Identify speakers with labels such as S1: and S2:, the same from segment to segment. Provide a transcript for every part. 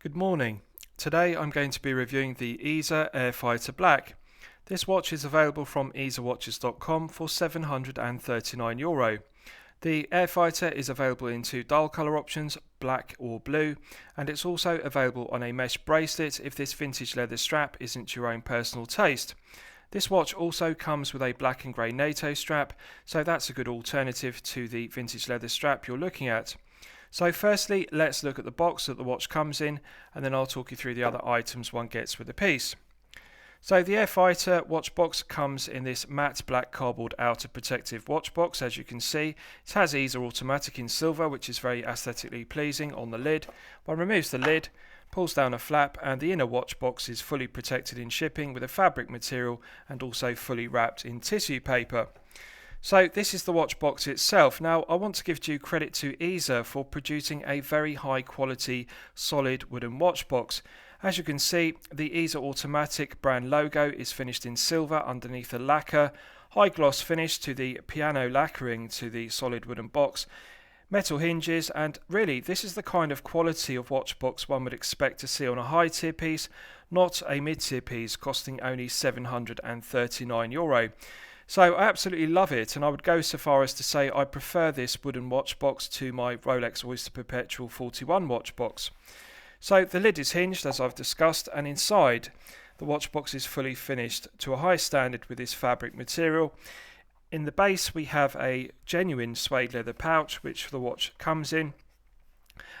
S1: Good morning. Today I'm going to be reviewing the ESA Airfighter Black. This watch is available from esawatches.com for €739. The Airfighter is available in two dial colour options, black or blue, and it's also available on a mesh bracelet if this vintage leather strap isn't your own personal taste. This watch also comes with a black and grey NATO strap, so that's a good alternative to the vintage leather strap you're looking at. So firstly, let's look at the box that the watch comes in, and then I'll talk you through the other items one gets with the piece. So the Airfighter watch box comes in this matte black cardboard outer protective watch box. As you can see, it has ESA automatic in silver, which is very aesthetically pleasing on the lid. One removes the lid, pulls down a flap, and the inner watch box is fully protected in shipping with a fabric material and also fully wrapped in tissue paper. So this is the watch box itself. Now I want to give due credit to ESA for producing a very high quality solid wooden watch box. As you can see, the ESA Automatic brand logo is finished in silver underneath a lacquer, high gloss finish to the piano lacquering to the solid wooden box, metal hinges, and really this is the kind of quality of watch box one would expect to see on a high tier piece, not a mid tier piece costing only €739. So I absolutely love it, and I would go so far as to say I prefer this wooden watch box to my Rolex Oyster Perpetual 41 watch box. So the lid is hinged as I've discussed, and inside the watch box is fully finished to a high standard with this fabric material. In the base we have a genuine suede leather pouch which the watch comes in.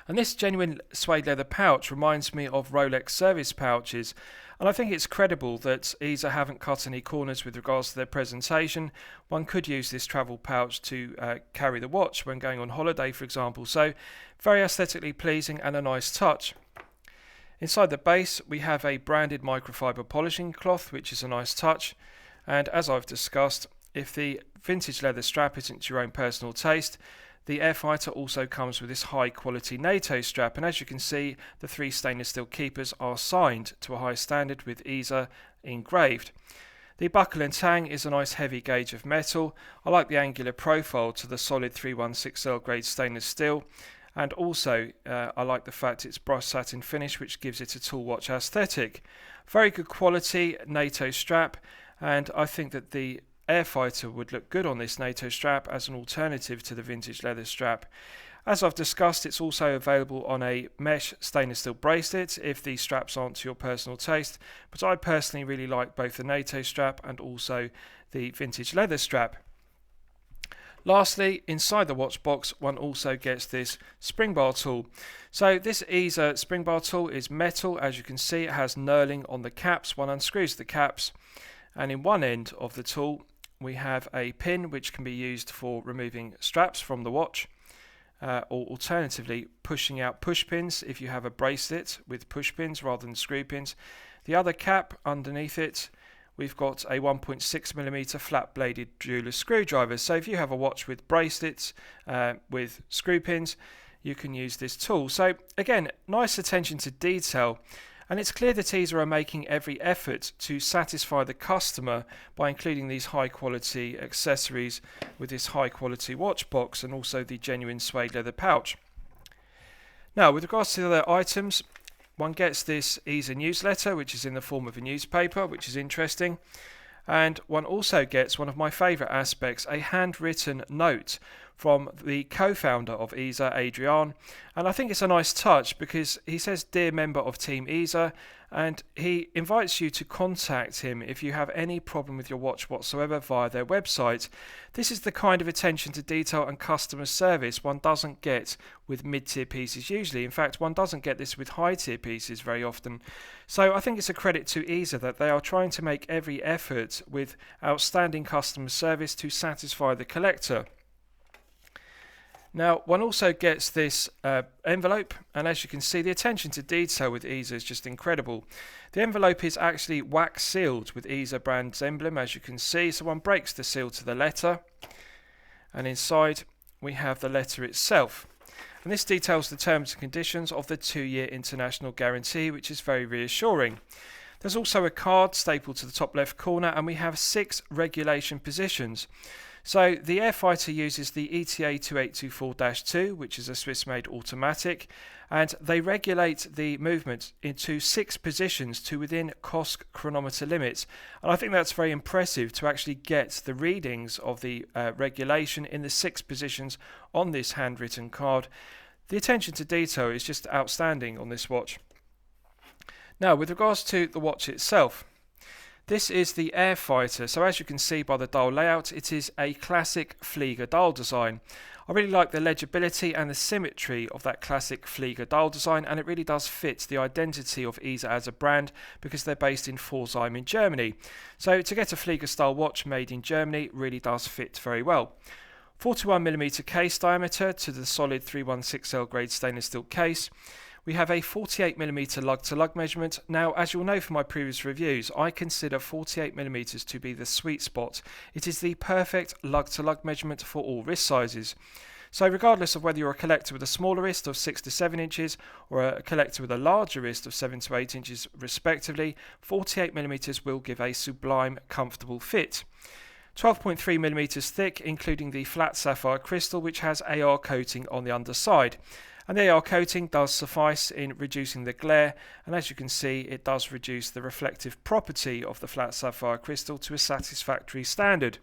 S1: And this genuine suede leather pouch reminds me of Rolex service pouches, and I think it's credible that ESA haven't cut any corners with regards to their presentation. One could use this travel pouch to carry the watch when going on holiday, for example, so very aesthetically pleasing and a nice touch. Inside the base we have a branded microfiber polishing cloth, which is a nice touch, and as I've discussed, if the vintage leather strap isn't your own personal taste, the Airfighter also comes with this high quality NATO strap, and as you can see, the three stainless steel keepers are signed to a high standard with ESA engraved. The buckle and tang is a nice heavy gauge of metal. I like the angular profile to the solid 316L grade stainless steel, and also I like the fact it's brushed satin finish, which gives it a tool watch aesthetic. Very good quality NATO strap, and I think that the Airfighter would look good on this NATO strap as an alternative to the vintage leather strap. As I've discussed, it's also available on a mesh stainless steel bracelet if these straps aren't to your personal taste, but I personally really like both the NATO strap and also the vintage leather strap. Lastly, inside the watch box one also gets this spring bar tool. So this ESA spring bar tool is metal. As you can see, it has knurling on the caps. One unscrews the caps, and in one end of the tool we have a pin which can be used for removing straps from the watch, or alternatively pushing out push pins if you have a bracelet with push pins rather than screw pins. The other cap underneath it, we've got a 1.6mm flat bladed jeweler screwdriver, so if you have a watch with bracelets with screw pins, you can use this tool. So again, nice attention to detail. And it's clear that ESA are making every effort to satisfy the customer by including these high quality accessories with this high quality watch box and also the genuine suede leather pouch. Now with regards to the other items, one gets this ESA newsletter, which is in the form of a newspaper, which is interesting. And one also gets one of my favourite aspects, a handwritten note from the co-founder of ESA, Adrian, and I think it's a nice touch because he says, "Dear member of Team ESA," and he invites you to contact him if you have any problem with your watch whatsoever via their website. This is the kind of attention to detail and customer service one doesn't get with mid-tier pieces usually. In fact, one doesn't get this with high-tier pieces very often. So I think it's a credit to ESA that they are trying to make every effort with outstanding customer service to satisfy the collector. Now one also gets this envelope, and as you can see, the attention to detail with ESA is just incredible. The envelope is actually wax sealed with ESA brand's emblem, as you can see, so one breaks the seal to the letter, and inside we have the letter itself. And this details the terms and conditions of the 2-year international guarantee, which is very reassuring. There's also a card stapled to the top left corner, and we have 6 regulation positions. So the Airfighter uses the ETA 2824-2, which is a Swiss-made automatic, and they regulate the movement into 6 positions to within COSC chronometer limits. And I think that's very impressive to actually get the readings of the regulation in the 6 positions on this handwritten card. The attention to detail is just outstanding on this watch. Now, with regards to the watch itself, this is the Airfighter. So as you can see by the dial layout, it is a classic Flieger dial design. I really like the legibility and the symmetry of that classic Flieger dial design, and it really does fit the identity of ESA as a brand because they're based in Pforzheim in Germany. So to get a Flieger style watch made in Germany really does fit very well. 41mm case diameter to the solid 316L grade stainless steel case. We have a 48mm lug-to-lug measurement. Now, as you'll know from my previous reviews, I consider 48mm to be the sweet spot. It is the perfect lug-to-lug measurement for all wrist sizes. So regardless of whether you're a collector with a smaller wrist of 6 to 7 inches or a collector with a larger wrist of 7 to 8 inches respectively, 48mm will give a sublime, comfortable fit. 12.3mm thick, including the flat sapphire crystal, which has AR coating on the underside. And the AR coating does suffice in reducing the glare, and as you can see, it does reduce the reflective property of the flat sapphire crystal to a satisfactory standard.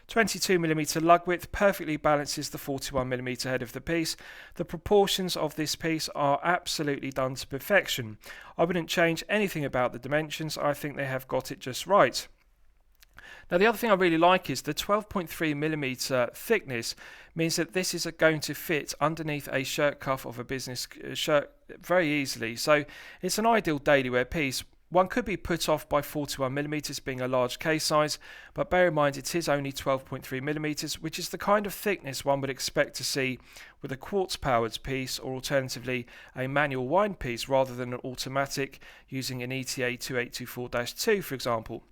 S1: 22mm lug width perfectly balances the 41mm head of the piece. The proportions of this piece are absolutely done to perfection. I wouldn't change anything about the dimensions. I think they have got it just right. Now, the other thing I really like is the 12.3mm thickness means that this is going to fit underneath a shirt cuff of a business shirt very easily. So it's an ideal daily wear piece. One could be put off by 41mm being a large case size, but bear in mind it is only 12.3mm, which is the kind of thickness one would expect to see with a quartz powered piece, or alternatively a manual wind piece rather than an automatic using an ETA 2824-2 for example.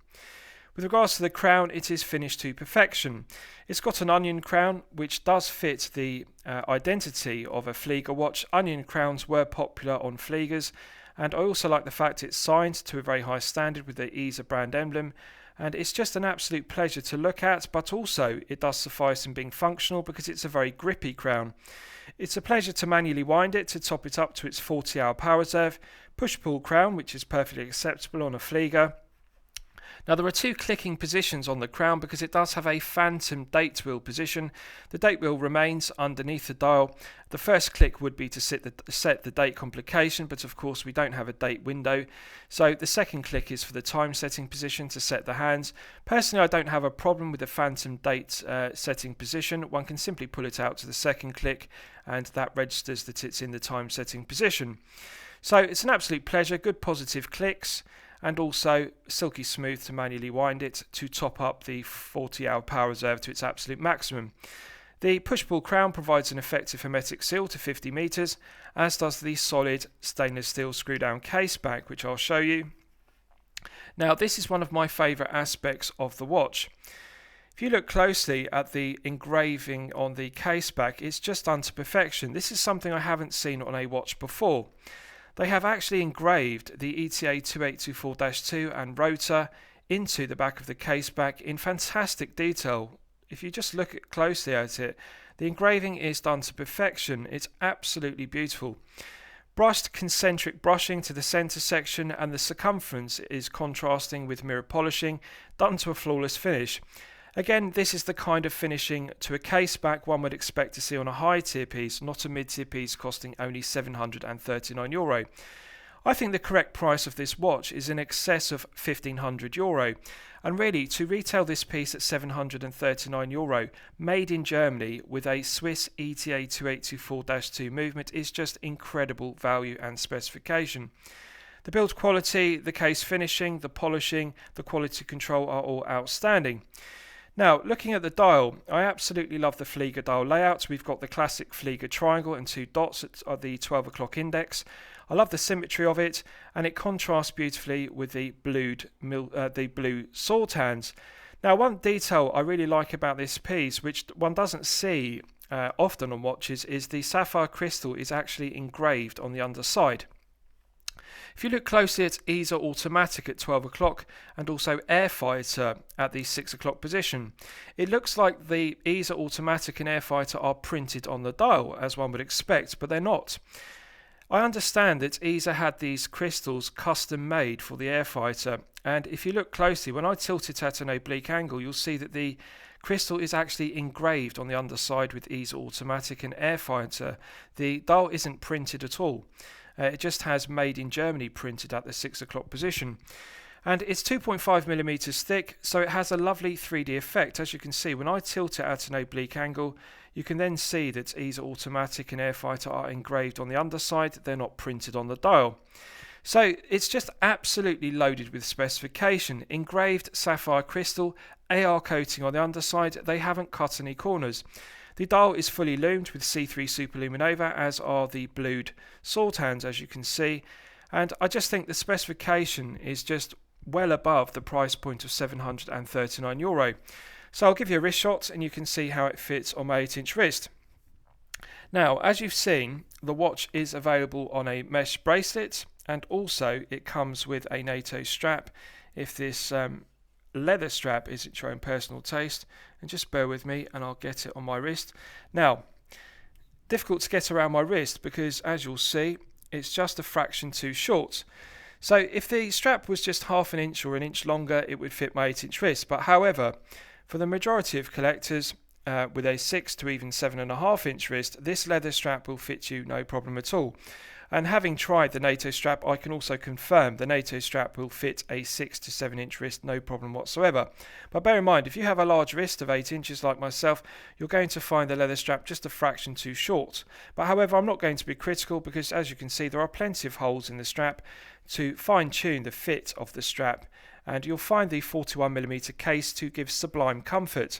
S1: With regards to the crown, it is finished to perfection. It's got an onion crown, which does fit the identity of a Flieger watch. Onion crowns were popular on Fliegers, and I also like the fact it's signed to a very high standard with the ESA brand emblem, and it's just an absolute pleasure to look at, but also it does suffice in being functional because it's a very grippy crown. It's a pleasure to manually wind it to top it up to its 40-hour power reserve. Push-pull crown, which is perfectly acceptable on a Flieger. Now, there are 2 clicking positions on the crown because it does have a phantom date wheel position. The date wheel remains underneath the dial. The first click would be to set the date complication, but of course we don't have a date window. So the second click is for the time setting position to set the hands. Personally, I don't have a problem with the phantom date setting position. One can simply pull it out to the second click and that registers that it's in the time setting position. So it's an absolute pleasure, good positive clicks, and also silky smooth to manually wind it to top up the 40-hour power reserve to its absolute maximum. The push-pull crown provides an effective hermetic seal to 50 meters, as does the solid stainless steel screw-down caseback, which I'll show you. Now, this is one of my favourite aspects of the watch. If you look closely at the engraving on the caseback, it's just done to perfection. This is something I haven't seen on a watch before. They have actually engraved the ETA 2824-2 and rotor into the back of the caseback in fantastic detail. If you just look closely at it, the engraving is done to perfection. It's absolutely beautiful. Brushed concentric brushing to the centre section, and the circumference is contrasting with mirror polishing, done to a flawless finish. Again, this is the kind of finishing to a caseback one would expect to see on a high-tier piece, not a mid-tier piece costing only €739. I think the correct price of this watch is in excess of €1,500, and really to retail this piece at €739 made in Germany with a Swiss ETA 2824-2 movement is just incredible value and specification. The build quality, the case finishing, the polishing, the quality control are all outstanding. Now, looking at the dial, I absolutely love the Flieger dial layout. We've got the classic Flieger triangle and 2 dots at the 12 o'clock index. I love the symmetry of it, and it contrasts beautifully with the blue sword hands. Now, one detail I really like about this piece, which one doesn't see often on watches, is the sapphire crystal is actually engraved on the underside. If you look closely at ESA Automatic at 12 o'clock and also Airfighter at the 6 o'clock position, it looks like the ESA Automatic and Airfighter are printed on the dial, as one would expect, but they're not. I understand that ESA had these crystals custom made for the Airfighter, and if you look closely, when I tilt it at an oblique angle, you'll see that the crystal is actually engraved on the underside with ESA Automatic and Airfighter. The dial isn't printed at all. It just has made in Germany printed at the 6 o'clock position. And it's 2.5mm thick, so it has a lovely 3D effect. As you can see, when I tilt it at an oblique angle, you can then see that ESA Automatic and Airfighter are engraved on the underside. They're not printed on the dial. So it's just absolutely loaded with specification. Engraved sapphire crystal, AR coating on the underside. They haven't cut any corners. The dial is fully lumed with C3 Super Luminova, as are the blued sword hands, as you can see. And I just think the specification is just well above the price point of €739. So I'll give you a wrist shot and you can see how it fits on my 8-inch wrist. Now, as you've seen, the watch is available on a mesh bracelet, and also it comes with a NATO strap if this leather strap is at your own personal taste. And just bear with me and I'll get it on my wrist. Now, difficult to get around my wrist because, as you'll see, it's just a fraction too short. So if the strap was just half an inch or an inch longer, it would fit my 8-inch wrist. But however, for the majority of collectors with a 6 to even 7.5-inch wrist, this leather strap will fit you no problem at all. And having tried the NATO strap, I can also confirm the NATO strap will fit a 6 to 7-inch wrist no problem whatsoever. But bear in mind, if you have a large wrist of 8 inches like myself, you're going to find the leather strap just a fraction too short. But however, I'm not going to be critical because, as you can see, there are plenty of holes in the strap to fine-tune the fit of the strap, and you'll find the 41mm case to give sublime comfort.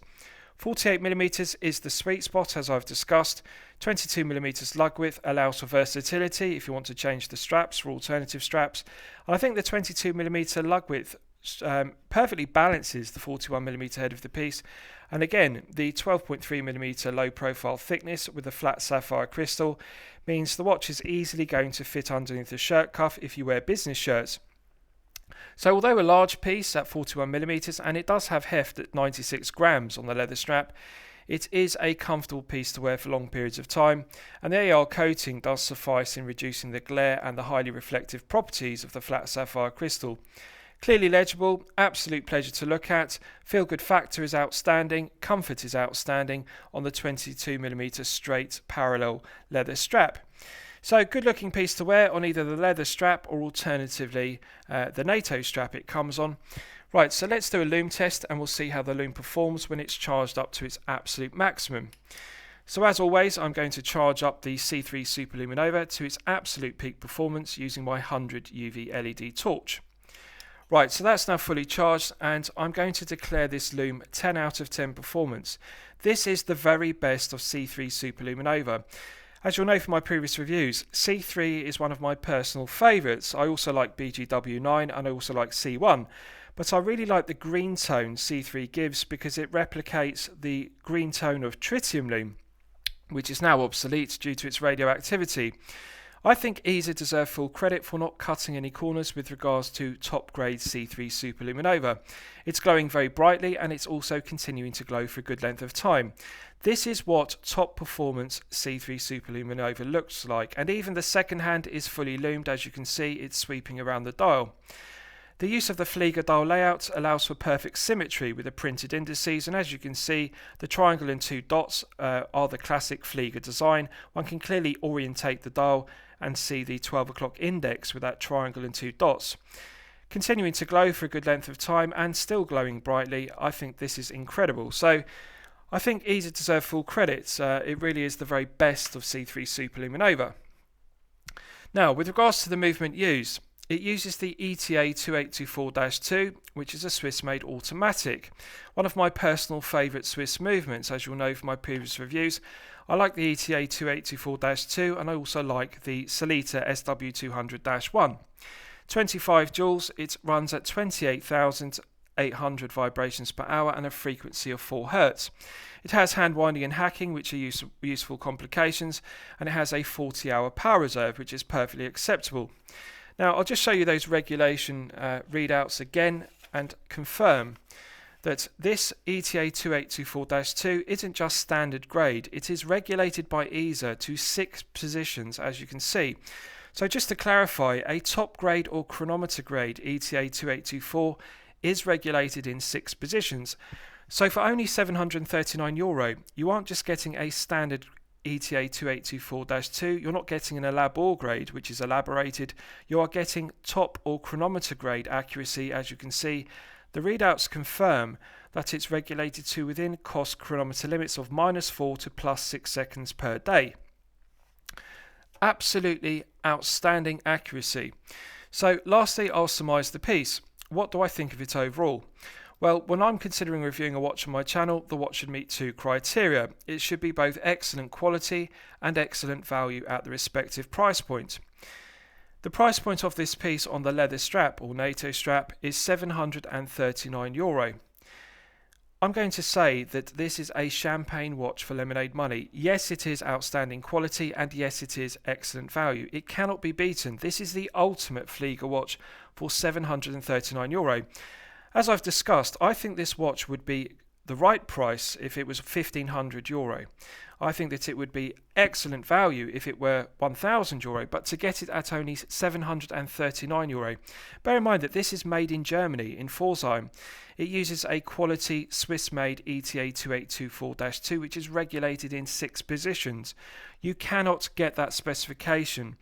S1: 48mm is the sweet spot, as I've discussed. 22mm lug width allows for versatility if you want to change the straps for alternative straps. And I think the 22mm lug width perfectly balances the 41mm head of the piece. And again, the 12.3mm low profile thickness with a flat sapphire crystal means the watch is easily going to fit underneath the shirt cuff if you wear business shirts. So although a large piece at 41mm, and it does have heft at 96 grams on the leather strap, it is a comfortable piece to wear for long periods of time, and the AR coating does suffice in reducing the glare and the highly reflective properties of the flat sapphire crystal. Clearly legible, absolute pleasure to look at, feel good factor is outstanding, comfort is outstanding on the 22mm straight parallel leather strap. So good looking piece to wear on either the leather strap or alternatively the NATO strap it comes on. Right, so let's do a Lume test and we'll see how the Lume performs when it's charged up to its absolute maximum. So as always, I'm going to charge up the C3 Super Luminova to its absolute peak performance using my 100 UV LED torch. Right, so that's now fully charged and I'm going to declare this Lume 10 out of 10 performance. This is the very best of C3 Super Luminova. As you'll know from my previous reviews, C3 is one of my personal favourites. I also like BGW9 and I also like C1. But I really like the green tone C3 gives because it replicates the green tone of tritium Lume, which is now obsolete due to its radioactivity. I think ESA deserve full credit for not cutting any corners with regards to top grade C3 Super Luminova. It's glowing very brightly and it's also continuing to glow for a good length of time. This is what top performance C3 Super Luminova looks like, and even the second hand is fully lumed. As you can see, it's sweeping around the dial. The use of the Flieger dial layout allows for perfect symmetry with the printed indices, and as you can see, the triangle and two dots are the classic Flieger design. One can clearly orientate the dial and see the 12 o'clock index with that triangle and two dots. Continuing to glow for a good length of time and still glowing brightly, I think this is incredible. So I think ESA deserve full credit. It really is the very best of C3 Super Luminova. Now, with regards to the movement used, it uses the ETA 2824-2, which is a Swiss-made automatic. One of my personal favourite Swiss movements, as you'll know from my previous reviews. I like the ETA 2824-2 and I also like the Sellita SW200-1. 25 joules, it runs at 28,800 vibrations per hour and a frequency of 4 Hz. It has hand winding and hacking, which are useful complications, and it has a 40-hour power reserve, which is perfectly acceptable. Now I'll just show you those regulation readouts again and confirm that this ETA 2824-2 isn't just standard grade, it is regulated by ESA to 6 positions, as you can see. So just to clarify, a top grade or chronometer grade ETA 2824 is regulated in 6 positions. So for only €739, you aren't just getting a standard ETA 2824-2, you're not getting an elabor grade, which is elaborated, you are getting top or chronometer grade accuracy. As you can see, the readouts confirm that it's regulated to within cost chronometer limits of -4 to +6 seconds per day. Absolutely outstanding accuracy. So lastly, I'll surmise the piece. What do I think of it overall? Well, when I'm considering reviewing a watch on my channel, the watch should meet 2 criteria. It should be both excellent quality and excellent value at the respective price point. The price point of this piece on the leather strap or NATO strap is €739. I'm going to say that this is a champagne watch for lemonade money. Yes, it is outstanding quality, and yes, it is excellent value. It cannot be beaten. This is the ultimate Flieger watch for €739. As I've discussed, I think this watch would be the right price if it was €1,500. I think that it would be excellent value if it were €1,000, but to get it at only €739, bear in mind that this is made in Germany, in Pforzheim. It uses a quality Swiss-made ETA 2824-2, which is regulated in 6 positions. You cannot get that specification.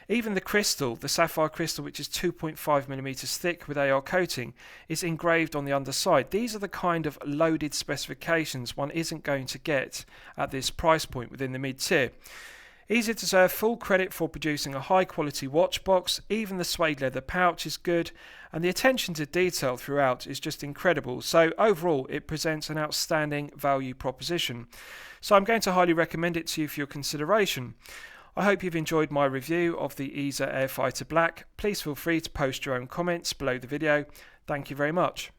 S1: Even the crystal, the sapphire crystal, which is 2.5mm thick with AR coating, is engraved on the underside. These are the kind of loaded specifications one isn't going to get at this price point within the mid-tier. ESA deserve full credit for producing a high quality watch box. Even the suede leather pouch is good, and the attention to detail throughout is just incredible. So overall, it presents an outstanding value proposition. So I'm going to highly recommend it to you for your consideration. I hope you've enjoyed my review of the ESA Airfighter Black. Please feel free to post your own comments below the video. Thank you very much.